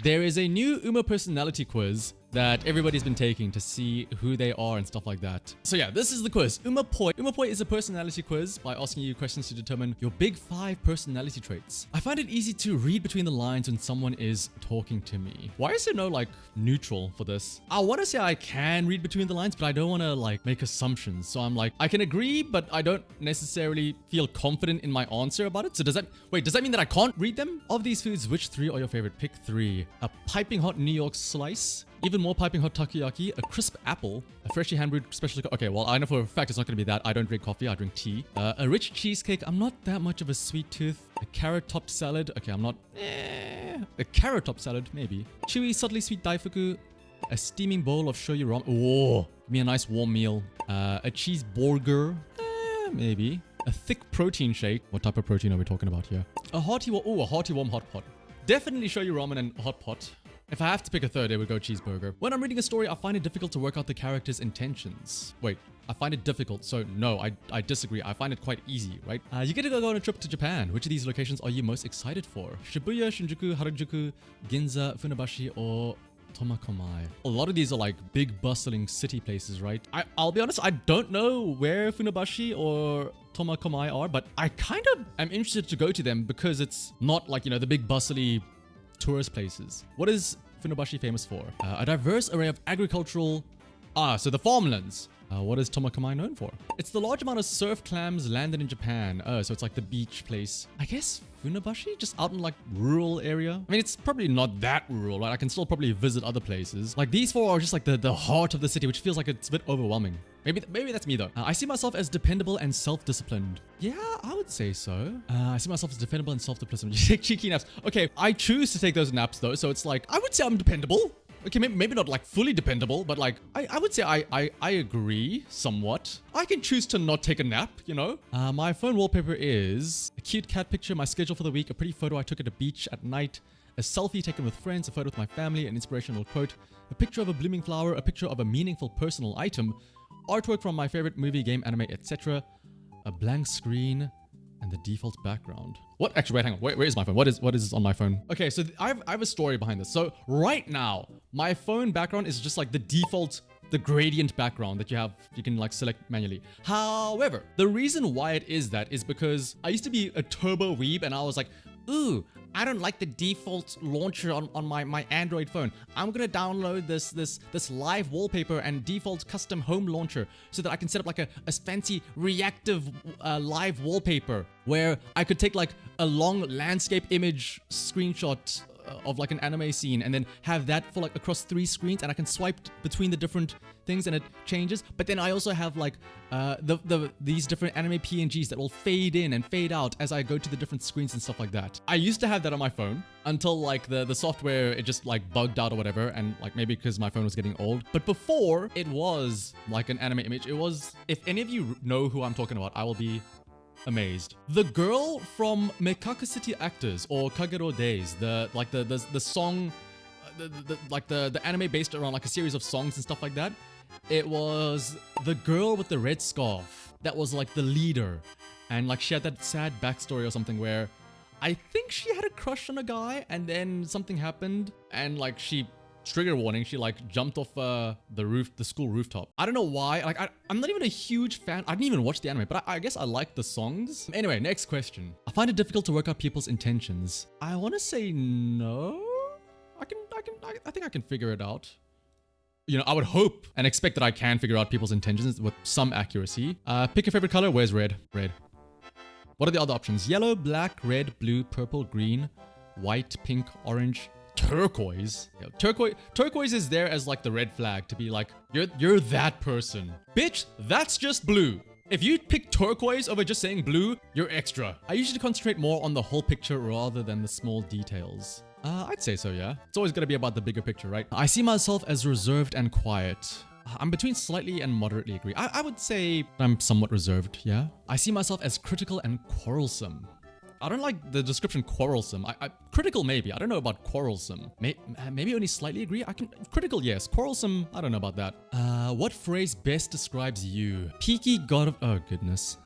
There is a new Uma personality quiz that everybody's been taking to see who they are and stuff like that. So yeah, this is the quiz. Uma Poi. Uma Poi is a personality quiz by asking you questions to determine your big 5 personality traits. I find it easy to read between the lines when someone is talking to me. Why is there no like neutral for this? I want to say I can read between the lines, but I don't want to like make assumptions. So I'm like, I can agree, but I don't necessarily feel confident in my answer about it. So does that mean that I can't read them? Of these foods, which 3 are your favorite? Pick 3. A piping hot New York slice, even more piping hot takoyaki, a crisp apple, a freshly hand-brewed specialty okay, well, I know for a fact it's not going to be that. I don't drink coffee, I drink tea. A rich cheesecake. I'm not that much of a sweet tooth. A carrot-topped salad. Okay, I'm not... A carrot-topped salad, maybe. Chewy, subtly sweet daifuku. A steaming bowl of shoyu ramen. Oh, give me a nice warm meal. A cheeseburger. Maybe. A thick protein shake. What type of protein are we talking about here? A hearty warm hot pot. Definitely shoyu ramen and hot pot. If I have to pick a third, it would go cheeseburger. When I'm reading a story, I find it difficult to work out the character's intentions. Wait, I find it difficult. So no, I disagree. I find it quite easy, right? You get to go on a trip to Japan. Which of these locations are you most excited for? Shibuya, Shinjuku, Harajuku, Ginza, Funabashi, or Tomakomai? A lot of these are like big bustling city places, right? I'll be honest, I don't know where Funabashi or Tomakomai are, but I kind of am interested to go to them because it's not like, you know, the big bustly tourist places. What is Funabashi famous for? A diverse array of agricultural... so the farmlands. What is Tomakomai known for? It's the large amount of surf clams landed in Japan. Oh, so it's like the beach place. I guess Funabashi? Just out in like rural area? I mean, it's probably not that rural, right? I can still probably visit other places. Like these 4 are just like the heart of the city, which feels like it's a bit overwhelming. Maybe that's me though. I see myself as dependable and self-disciplined. Yeah, I would say so. I see myself as dependable and self-disciplined. You take cheeky naps. Okay, I choose to take those naps though, so it's like, I would say I'm dependable. Okay, maybe not like fully dependable, but like, I would say I agree somewhat. I can choose to not take a nap, you know? My phone wallpaper is a cute cat picture, my schedule for the week, a pretty photo I took at a beach at night, a selfie taken with friends, a photo with my family, an inspirational quote, a picture of a blooming flower, a picture of a meaningful personal item, artwork from my favorite movie, game, anime, etc., a blank screen, and the default background. What? Actually, wait, hang on. Where is my phone? What is on my phone? Okay, so I have a story behind this. So right now, my phone background is just like the default, the gradient background that you can like select manually. However, the reason why it is that is because I used to be a turbo weeb and I was like, ooh, I don't like the default launcher on my Android phone. I'm gonna download this live wallpaper and default custom home launcher so that I can set up like a fancy reactive live wallpaper where I could take like a long landscape image screenshot of like an anime scene and then have that for like across 3 screens and I can swipe between the different things and it changes. But then I also have like these different anime PNGs that will fade in and fade out as I go to the different screens and stuff like that. I used to have that on my phone until like the software, it just like bugged out or whatever, and like maybe because my phone was getting old. But before, it was like an anime image. It was, if any of you know who I'm talking about, I will be amazed. The girl from Mekaku City Actors or Kagero Days, the song, the anime based around like a series of songs and stuff like that. It was the girl with the red scarf that was like the leader, and like she had that sad backstory or something where I think she had a crush on a guy and then something happened and like she, trigger warning, she like jumped off the school rooftop. I don't know why. Like I'm not even a huge fan. I didn't even watch the anime, but I guess I like the songs. Anyway, next question. I find it difficult to work out people's intentions. I want to say no. I think I can figure it out. You know, I would hope and expect that I can figure out people's intentions with some accuracy. Pick your favorite color. Where's red? Red. What are the other options? Yellow, black, red, blue, purple, green, white, pink, orange, turquoise. Yeah, turquoise is there as like the red flag to be like, you're that person. Bitch, that's just blue. If you pick turquoise over just saying blue, you're extra. I usually concentrate more on the whole picture rather than the small details. I'd say so, yeah. It's always gonna be about the bigger picture, right? I see myself as reserved and quiet. I'm between slightly and moderately agree. I would say I'm somewhat reserved, yeah. I see myself as critical and quarrelsome. I don't like the description quarrelsome. Critical maybe. I don't know about quarrelsome. Maybe only slightly agree. Critical, yes. Quarrelsome, I don't know about that. What phrase best describes you? Peaky god of... Oh, goodness.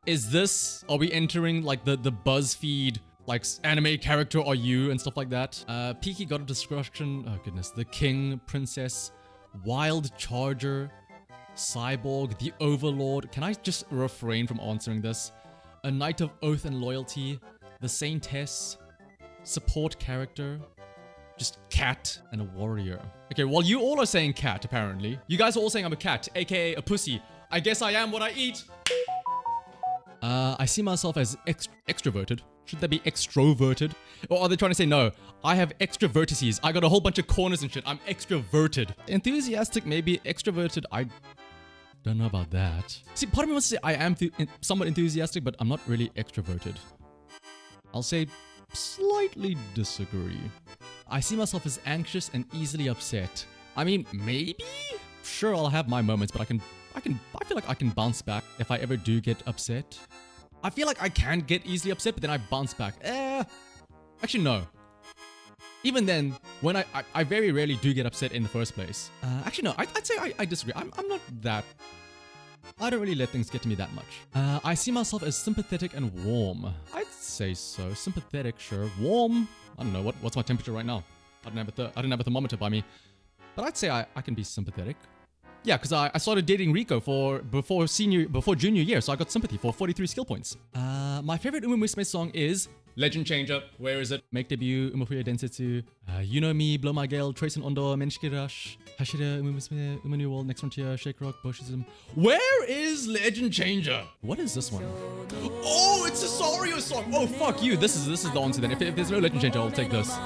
Are we entering like the BuzzFeed like anime character are you and stuff like that. Peaky God of Destruction, oh goodness, the King, Princess, Wild Charger, Cyborg, the Overlord. Can I just refrain from answering this? A Knight of Oath and Loyalty, the Saintess, support character, just cat, and a warrior. Okay, well you all are saying cat apparently. You guys are all saying I'm a cat, aka a pussy. I guess I am what I eat. I see myself as extroverted. Should that be extroverted? Or are they trying to say, no, I have extra vertices. I got a whole bunch of corners and shit. I'm extroverted. Enthusiastic, maybe. Extroverted, I don't know about that. See, part of me wants to say I am somewhat enthusiastic, but I'm not really extroverted. I'll say slightly disagree. I see myself as anxious and easily upset. I mean, maybe? Sure, I'll have my moments, but I feel like I can bounce back if I ever do get upset. I feel like I can get easily upset, but then I bounce back. Actually, no. Even then, when I very rarely do get upset in the first place. Actually, no, I'd say I disagree. I'm not that... I don't really let things get to me that much. I see myself as sympathetic and warm. I'd say so. Sympathetic, sure. Warm, I don't know. What's my temperature right now? I don't have a thermometer by me. But I'd say I can be sympathetic. Yeah, because I started dating Rico before junior year, so I got sympathy for 43 skill points. My favorite Uma Musume song is Legend Changer. Where is it? Make debut, Uma Poi Densetsu. You Know Me, Blow My Gale, Trace and Ondo, Menshiki Rush, Hashira, Uma Musume, Uma New World, Next Frontier, Shake Rock, Boshism. Where is Legend Changer? What is this one? Oh, it's a Sario song. Oh, fuck you. This is the answer then. If there's no Legend Changer, I'll take this.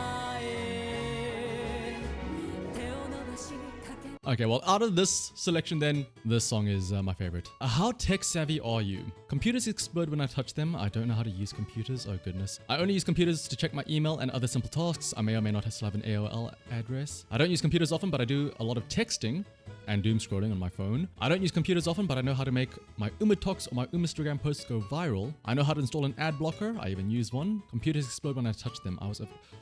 Okay, well, out of this selection then, this song is my favorite. How tech savvy are you? Computers explode when I touch them. I don't know how to use computers. Oh, goodness. I only use computers to check my email and other simple tasks. I may or may not still have an AOL address. I don't use computers often, but I do a lot of texting and doom scrolling on my phone. I don't use computers often, but I know how to make my Talks or my Instagram posts go viral. I know how to install an ad blocker. I even use one. Computers explode when I touch them.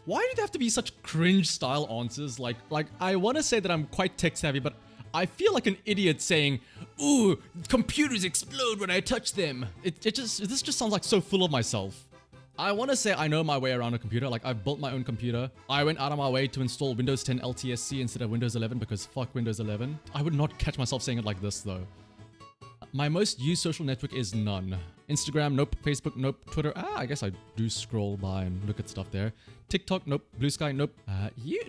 Why do they have to be such cringe style answers? Like I want to say that I'm quite tech savvy, but I feel like an idiot saying, ooh, computers explode when I touch them. This just sounds like so full of myself. I want to say I know my way around a computer. Like, I've built my own computer. I went out of my way to install Windows 10 LTSC instead of Windows 11 because fuck Windows 11. I would not catch myself saying it like this though. My most used social network is none. Instagram, nope. Facebook, nope. Twitter, I guess I do scroll by and look at stuff there. TikTok, nope. Blue Sky, nope.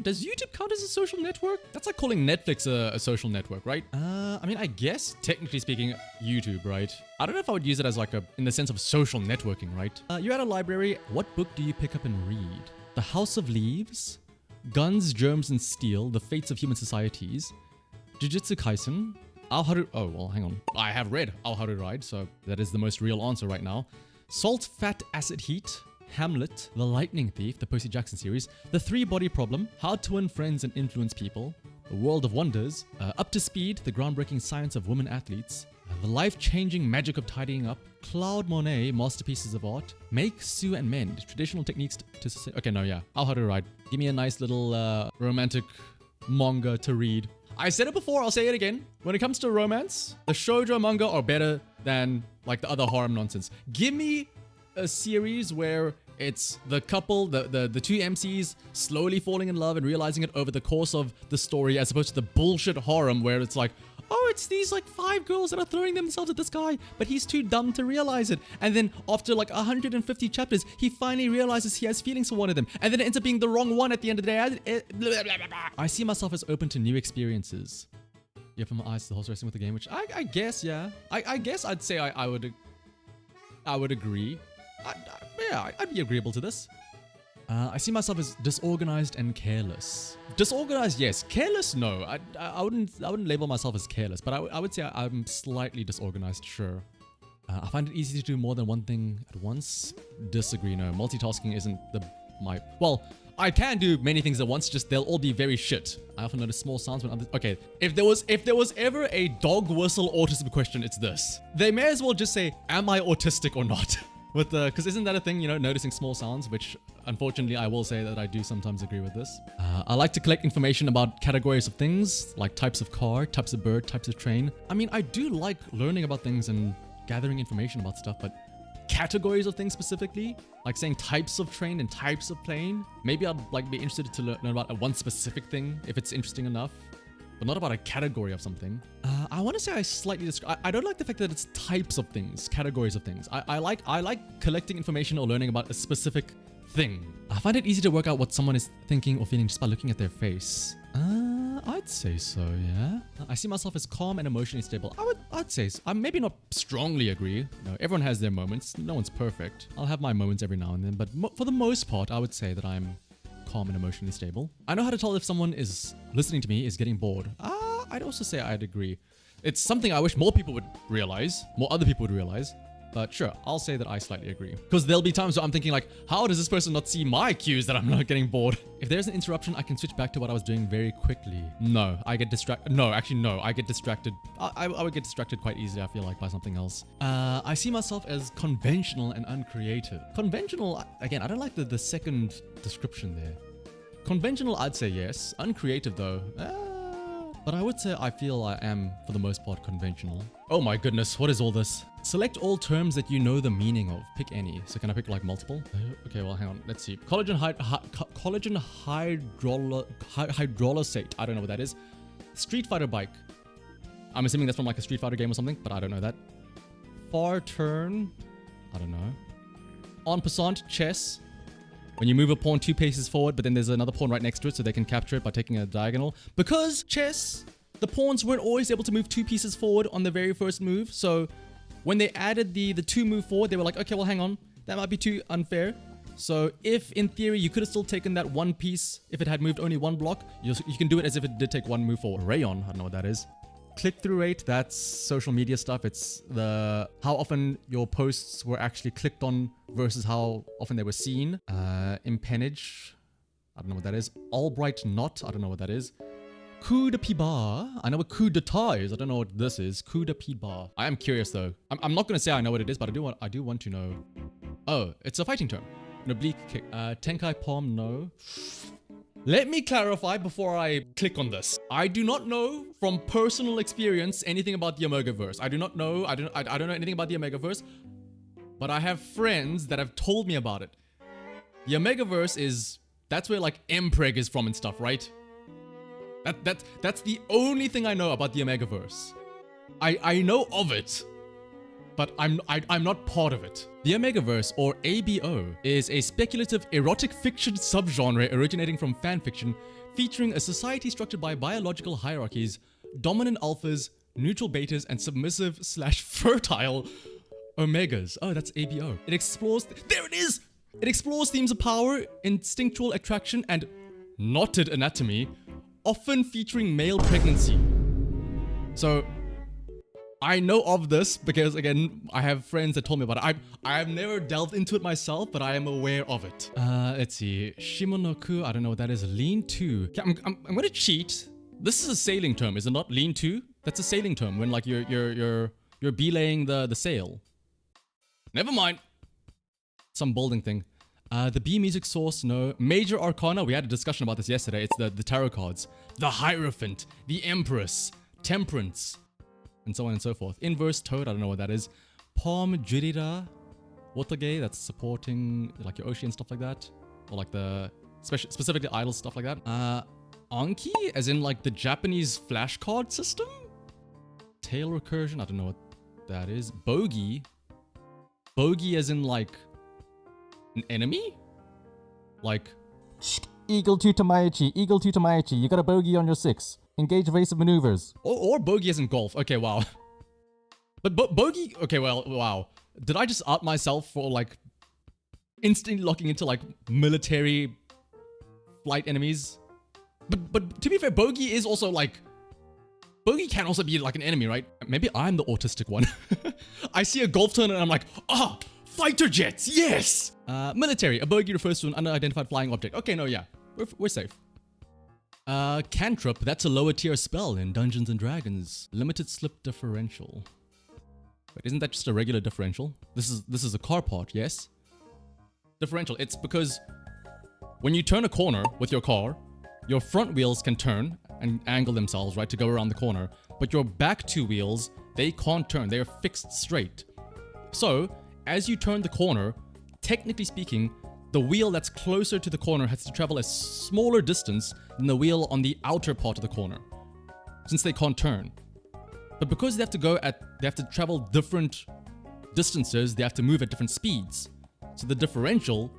Does YouTube count as a social network? That's like calling Netflix a social network, right? I mean, I guess, technically speaking, YouTube, right? I don't know if I would use it as in the sense of social networking, right? You're at a library. What book do you pick up and read? The House of Leaves, Guns, Germs, and Steel, The Fates of Human Societies, Jujutsu Kaisen, oh, well, hang on. I have read Ao Haru Ride, so that is the most real answer right now. Salt, Fat, Acid, Heat, Hamlet, The Lightning Thief, the Percy Jackson series, The Three-Body Problem, How to Win Friends and Influence People, The World of Wonders, Up to Speed, The Groundbreaking Science of Women Athletes, The Life-Changing Magic of Tidying Up, Claude Monet, Masterpieces of Art, Make, Sue, and Mend, Traditional Techniques to... Okay, no, yeah. Ao Haru Ride. Give me a nice little romantic manga to read. I said it before, I'll say it again. When it comes to romance, the shoujo manga are better than like the other harem nonsense. Give me a series where it's the couple, the two MCs slowly falling in love and realizing it over the course of the story, as opposed to the bullshit harem where it's like, oh, it's these like 5 girls that are throwing themselves at this guy, but he's too dumb to realize it. And then after like 150 chapters, he finally realizes he has feelings for one of them. And then it ends up being the wrong one at the end of the day. I see myself as open to new experiences. You open my eyes to the horse racing with the game, which I guess, yeah. I guess I'd say I would agree. Yeah, I'd be agreeable to this. I see myself as disorganized and careless. Disorganized, yes. Careless, no. I wouldn't label myself as careless, but I would say I'm slightly disorganized, sure. I find it easy to do more than one thing at once. Disagree, no. Multitasking isn't well, I can do many things at once, just they'll all be very shit. I often notice small sounds when others... Okay, if there was ever a dog whistle autism question, it's this. They may as well just say, am I autistic or not? Because isn't that a thing, you know, noticing small sounds, which unfortunately I will say that I do sometimes agree with this. I like to collect information about categories of things, like types of car, types of bird, types of train. I mean, I do like learning about things and gathering information about stuff, but categories of things specifically, like saying types of train and types of plane. Maybe I'd like be interested to learn about one specific thing if it's interesting enough, but not about a category of something. I want to say I slightly I don't like the fact that it's types of things, categories of things. I like collecting information or learning about a specific thing. I find it easy to work out what someone is thinking or feeling just by looking at their face. I'd say so, yeah. I see myself as calm and emotionally stable. I'd say so. I maybe not strongly agree. You know, everyone has their moments. No one's perfect. I'll have my moments every now and then, but for the most part, I would say that I'm calm and emotionally stable. I know how to tell if someone is listening to me is getting bored. I'd also say I'd agree. It's something I wish more people would realize, more other people would realize. But sure, I'll say that I slightly agree. Because there'll be times where I'm thinking like, how does this person not see my cues that I'm not getting bored? If there's an interruption, I can switch back to what I was doing very quickly. No, I get distracted. No, actually, no, I get distracted. I would get distracted quite easily, I feel like, by something else. I see myself as conventional and uncreative. Conventional, again, I don't like the second description there. Conventional, I'd say yes. Uncreative though, but I would say I feel I am, for the most part, conventional. Oh my goodness, what is all this? Select all terms that you know the meaning of. Pick any. So can I pick like multiple? Okay, well, hang on. Let's see. Collagen hydrolysate. I don't know what that is. Street Fighter bike. I'm assuming that's from like a Street Fighter game or something, but I don't know that. Far turn. I don't know. En passant chess. When you move a pawn 2 paces forward, but then there's another pawn right next to it so they can capture it by taking a diagonal. Because chess, the pawns weren't always able to move 2 pieces forward on the very first move. So when they added the 2 move forward, they were like, okay, well, hang on. That might be too unfair. So if in theory you could have still taken that 1 piece, if it had moved only 1 block, you can do it as if it did take 1 move forward. Rayon, I don't know what that is. Click-through rate, that's social media stuff. It's the how often your posts were actually clicked on versus how often they were seen. Impennage, I don't know what that is. Albright knot, I don't know what that is. Coup de pied bar, I know what coup d'etat is. I don't know what this is. Coup de pied bar. I am curious though. I'm not gonna say I know what it is, but I do want to know. Oh, it's a fighting term. An oblique kick. Tenkai palm, no. Let me clarify before I click on this. I do not know from personal experience anything about the Omegaverse. I do not know. I don't know anything about the Omegaverse, but I have friends that have told me about it. The Omegaverse that's where like Mpreg is from and stuff, right? That's the only thing I know about the Omegaverse. I know of it, but I'm not part of it. The Omegaverse, or ABO, is a speculative erotic fiction subgenre originating from fanfiction, featuring a society structured by biological hierarchies, dominant alphas, neutral betas, and submissive/fertile omegas. Oh, that's ABO. It explores... There it is! It explores themes of power, instinctual attraction, and knotted anatomy, often featuring male pregnancy. So I know of this because, again, I have friends that told me about it. I have never delved into it myself, but I am aware of it. Let's see. Shimonoku, I don't know what that is. Lean to. Okay, I'm gonna cheat. This is a sailing term, is it not? Lean to? That's a sailing term when like you're belaying the sail. Never mind. Some bolding thing. The B music source, no. Major Arcana, we had a discussion about this yesterday. It's the tarot cards. The Hierophant, the Empress, Temperance, and so on and so forth. Inverse Toad, I don't know what that is. Palm Jurira, Wotage, that's supporting like your Oshi and stuff like that. Or like the, specifically idol stuff like that. Anki, as in like the Japanese flashcard system? Tail recursion, I don't know what that is. Bogey. Bogey as in like an enemy? Like Eagle to Tamaichi, Eagle to Tamaichi, you got a bogey on your 6. Engage evasive maneuvers. Or bogey as in golf. Okay, wow. But bogey, okay, well, wow. Did I just out myself for like instantly locking into like military flight enemies? But to be fair, bogey is also like, bogey can also be like an enemy, right? Maybe I'm the autistic one. I see a golf turn and I'm like, ah, fighter jets, yes! Military, a bogey refers to an unidentified flying object. Okay, no, yeah, we're safe. Cantrip, that's a lower tier spell in Dungeons and Dragons. Limited slip differential. Wait, isn't that just a regular differential? This is a car part, yes? Differential, it's because when you turn a corner with your car, your front wheels can turn and angle themselves, right, to go around the corner. But your back 2 wheels, they can't turn, they're fixed straight. So, as you turn the corner, technically speaking, the wheel that's closer to the corner has to travel a smaller distance than the wheel on the outer part of the corner, since they can't turn. But because they have to travel different distances, they have to move at different speeds. So the differential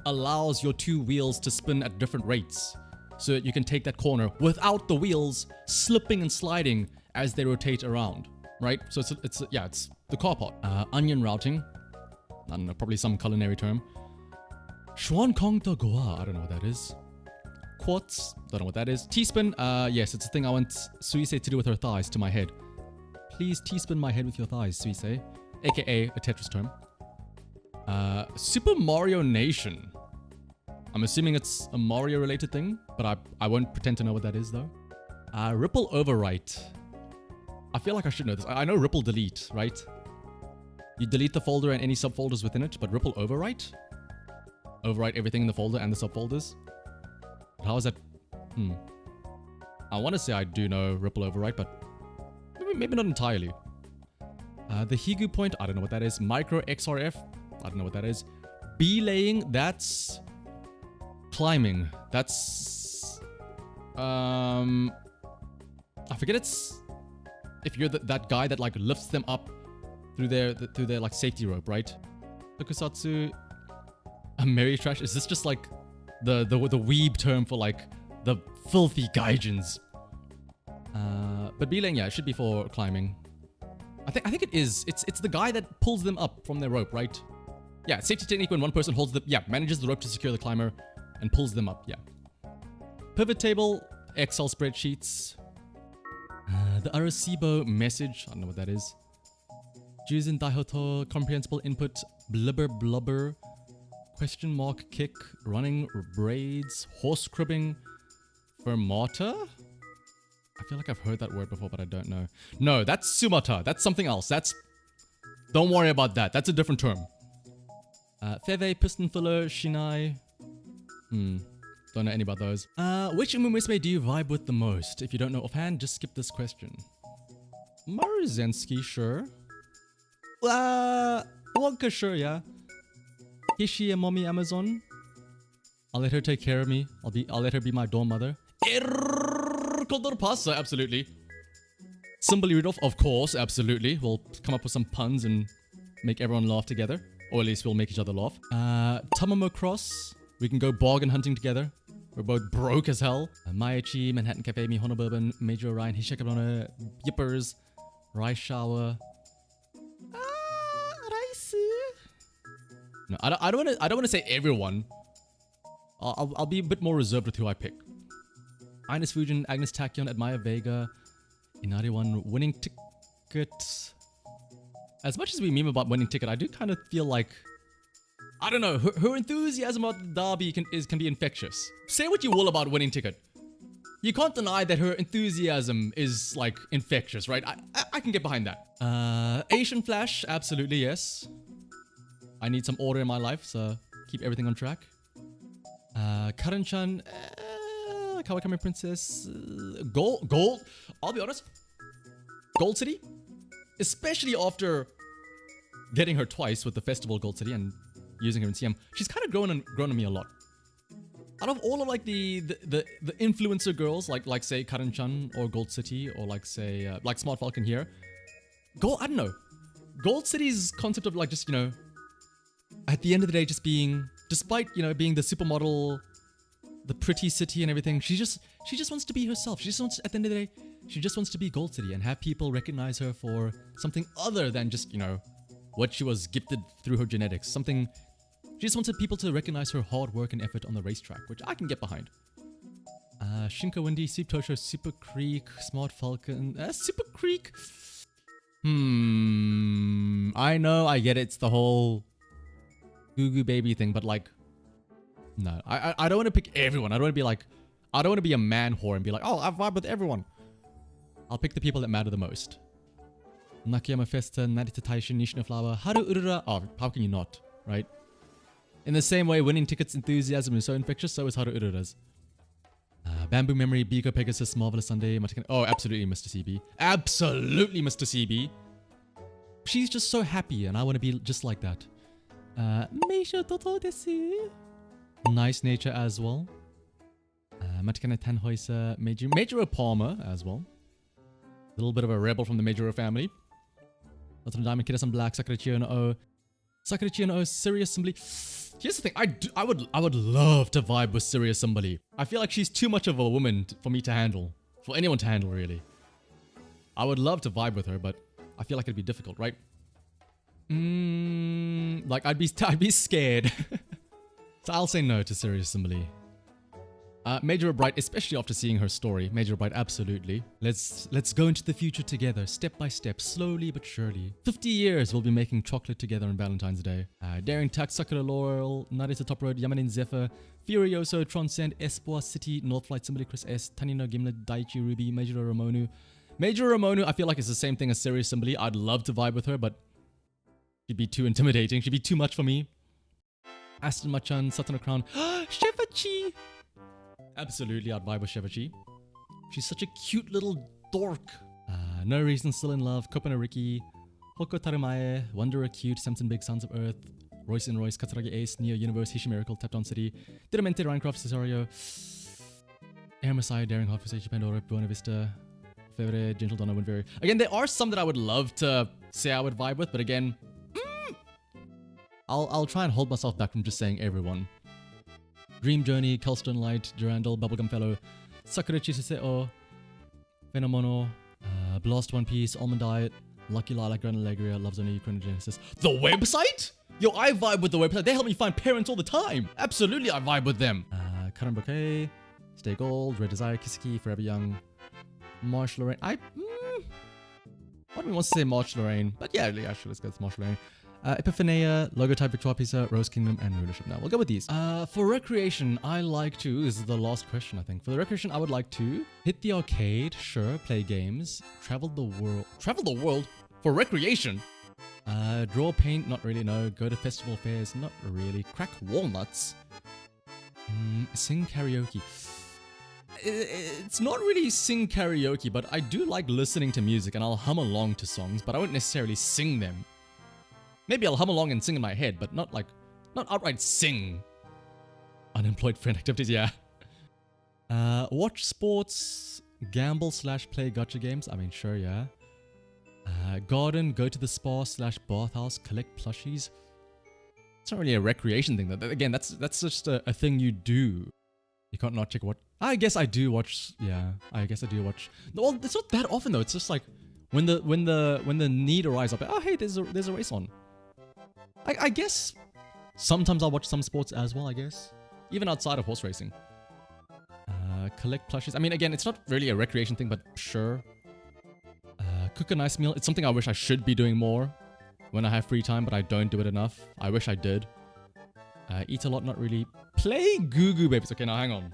allows your two wheels to spin at different rates, so that you can take that corner without the wheels slipping and sliding as they rotate around, right? So it's the car part. Onion routing, I don't know, probably some culinary term. Xuan Kong de Goa, I don't know what that is. Quartz, don't know what that is. Teaspoon, yes, it's a thing I want Suise to do with her thighs to my head. Please teaspoon my head with your thighs, Suise. AKA a Tetris term. Super Mario Nation. I'm assuming it's a Mario related thing, but I won't pretend to know what that is though. Ripple overwrite. I feel like I should know this. I know ripple delete, right? You delete the folder and any subfolders within it, but ripple overwrite? Overwrite everything in the folder and the subfolders? How is that? I want to say I do know ripple overwrite, but maybe not entirely. The Higu point, I don't know what that is. Micro XRF, I don't know what that is. Belaying, that's climbing. That's I forget. It's if you're that guy that like lifts them up through their like safety rope, right? Tokusatsu. Ameritrash, is this just like the weeb term for like the filthy gaijins? But belaying, yeah, it should be for climbing. I think it is. It's the guy that pulls them up from their rope, right? Yeah, safety technique when one person manages the rope to secure the climber and pulls them up, yeah. Pivot table, Excel spreadsheets. The Arecibo message, I don't know what that is. Juzin Daihoto, comprehensible input, blubber blubber. Question mark kick, running braids, horse cribbing, fermata? I feel like I've heard that word before, but I don't know. No, that's sumata. That's something else. Don't worry about that. That's a different term. Feve, piston filler, shinai. Don't know any about those. Which Uma Musume do you vibe with the most? If you don't know offhand, just skip this question. Maruzensky, sure. Wonka, sure, yeah. Kishi and mommy Amazon. I'll let her take care of me. I'll let her be my dorm mother. Pasa, absolutely. Simbali Rudolph, of course, absolutely. We'll come up with some puns and make everyone laugh together. Or at least we'll make each other laugh. Tamamo Cross. We can go bargain hunting together. We're both broke as hell. Maichi, Manhattan Cafe, Mihono Bourbon, Major Orion, Hishakabrona, Yippers, Rice Shower. No, I don't want to say everyone. I'll be a bit more reserved with who I pick. Ines Fujin, Agnes Tachyon, Admire Vega, Inari1, Winning Ticket. As much as we meme about Winning Ticket, I do kind of feel like, I don't know, her enthusiasm about the derby can be infectious. Say what you will about Winning Ticket. You can't deny that her enthusiasm is like infectious, right? I can get behind that. Asian Flash, absolutely yes. I need some order in my life, so keep everything on track. Karan-chan, Kawakami Princess, Gold. I'll be honest, Gold City, especially after getting her twice with the festival Gold City and using her in CM, she's kind of grown on me a lot. Out of all of like the influencer girls, like say Karan-chan or Gold City or like say like Smart Falcon here, I don't know, Gold City's concept of like just, you know, at the end of the day, just being, despite, you know, being the supermodel, the pretty city and everything, she just wants to be herself. She just wants, at the end of the day, she just wants to be Gold City and have people recognize her for something other than just, you know, what she was gifted through her genetics. Something, she just wanted people to recognize her hard work and effort on the racetrack, which I can get behind. Shinka Windy, Soup Tosho, Super Creek, Smart Falcon, Super Creek. I know, I get it. It's the whole Goo Goo Baby thing, but like, no, I don't want to pick everyone. I don't want to be like, I don't want to be a man whore and be like, oh, I vibe with everyone. I'll pick the people that matter the most. Nakayama Festa, Narita Taishin, Nishino Flower, Haru Urura. Oh, how can you not, right? In the same way, Winning Ticket's enthusiasm is so infectious, so is Haru Urura's. Bamboo Memory, Biko Pegasus, Marvelous Sunday, oh, absolutely, Mr. CB. Absolutely, Mr. CB. She's just so happy, and I want to be just like that. Meisho toto desu. Nice nature as well. Matikana Tanhoisa Majuro Palmer as well. A little bit of a rebel from the Majuro family. Notre Diamond Kid some black. Sakurachi no O. Sakurachi no O Serious Assembly. Here's the thing. I would love to vibe with Serious Assembly. I feel like she's too much of a woman for me to handle. For anyone to handle, really. I would love to vibe with her, but I feel like it'd be difficult, right? Like I'd be scared. So I'll say no to Serious Assembly. Major Bright, especially after seeing her story. Major Bright, absolutely. Let's go into the future together, step by step, slowly but surely. 50 years we'll be making chocolate together on Valentine's Day. Daring Tuck, Sakura Laurel, Narita Top Road, Yamanin Zephyr, Furioso, Transcend, Espoir City, North Flight, Simile Chris S, Tanino Gimlet, Daichi Ruby, Major Ramonu. Major Ramonu, I feel like it's the same thing as Serious Assembly. I'd love to vibe with her, but she'd be too intimidating. She'd be too much for me. Aston Machan, Satana Crown, Shefachi! Absolutely, I'd vibe with Shevachi. She's such a cute little dork. No Reason, Still in Love, Kopana Ricky, Hoko Tarumae, Wanderer Cute, Samson Big, Sons of Earth, Royce and Royce, Katsuragi Ace, Neo Universe, Hishi Miracle, Tapped on City, Diramente, Minecraft, Cesario, Air Messiah, Daring Hot, Fusachi, Pandora, Buena Vista, Fevre, Gentle Donna, Winberry. Again, there are some that I would love to say I would vibe with, but again, I'll try and hold myself back from just saying everyone. Dream Journey, Kelstone Light, Durandal, Bubblegum Fellow, Sakura Chiseo, Phenomono, Blast One Piece, Almond Diet, Lucky Lilac, Grand Allegria, Loves Only, Chronogenesis. The website? Yo, I vibe with the website. They help me find parents all the time. Absolutely, I vibe with them. Karan Bouquet, Stay Gold, Red Desire, Kiseki, Forever Young, Marsh Lorraine. Part of me wants to say Marsh Lorraine, but yeah, actually, let's go with Marsh Lorraine. Epiphania, Logotype, Victoire Pizza, Rose Kingdom, and Rulership. Now, we'll go with these. For recreation, I like to... This is the last question, I think. For the recreation, I would like to hit the arcade, sure, play games, travel the world... Travel the world? For recreation? Draw, paint, not really, no. Go to festival fairs, not really. Crack walnuts. Sing karaoke. It's not really sing karaoke, but I do like listening to music, and I'll hum along to songs, but I won't necessarily sing them. Maybe I'll hum along and sing in my head, but not outright sing. Unemployed friend activities, yeah. Watch sports, gamble / play gacha games. I mean, sure, yeah. Garden, go to the spa / bathhouse, collect plushies. It's not really a recreation thing, though. Again, that's just a thing you do. You can't not check what. I guess I do watch. Yeah, I guess I do watch. Well, it's not that often though. It's just like when the need arises, I'll be, oh hey, there's a race on. I guess sometimes I'll watch some sports as well, I guess. Even outside of horse racing. Collect plushies. I mean, again, it's not really a recreation thing, but sure. Cook a nice meal. It's something I wish I should be doing more when I have free time, but I don't do it enough. I wish I did. Eat a lot, not really. Play Goo Goo Babies. Okay, now hang on.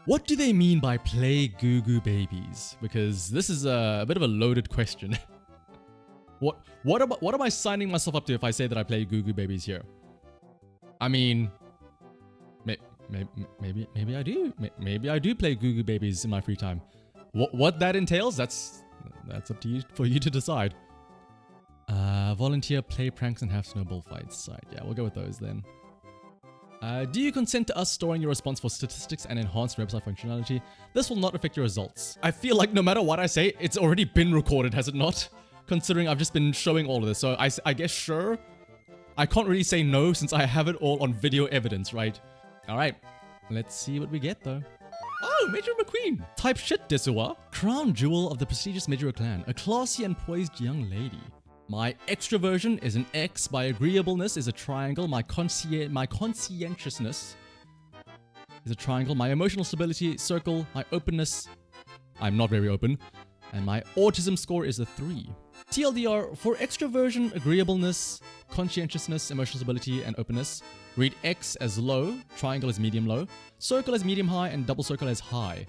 What do they mean by play Goo Goo Babies? Because this is a bit of a loaded question. What am I signing myself up to if I say that I play Goo Goo Babies here? I mean, maybe I do. Maybe I do play Goo Goo Babies in my free time. What that entails, that's up to you for you to decide. Volunteer, play pranks, and have snowball fights. Right, yeah, we'll go with those then. Do you consent to us storing your response for statistics and enhanced website functionality? This will not affect your results. I feel like no matter what I say, it's already been recorded, has it not? Considering I've just been showing all of this, so I guess sure. I can't really say no since I have it all on video evidence, right? Alright, let's see what we get though. Oh, Major McQueen! Type shit, Desuwa. Crown jewel of the prestigious Major clan, a classy and poised young lady. My extroversion is an X, my agreeableness is a triangle, my conscientiousness is a triangle, my emotional stability, circle, my openness, I'm not very open, and my autism score is a 3. TLDR, for extroversion, agreeableness, conscientiousness, emotional stability, and openness, read X as low, triangle as medium low, circle as medium high, and double circle as high.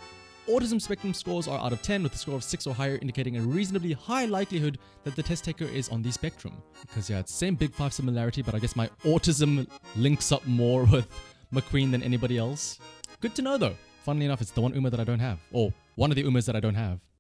Autism spectrum scores are out of 10 with a score of 6 or higher, indicating a reasonably high likelihood that the test taker is on the spectrum. Because yeah, it's same big 5 similarity, but I guess my autism links up more with McQueen than anybody else. Good to know though. Funnily enough, it's the one Uma that I don't have. Or one of the Umas that I don't have.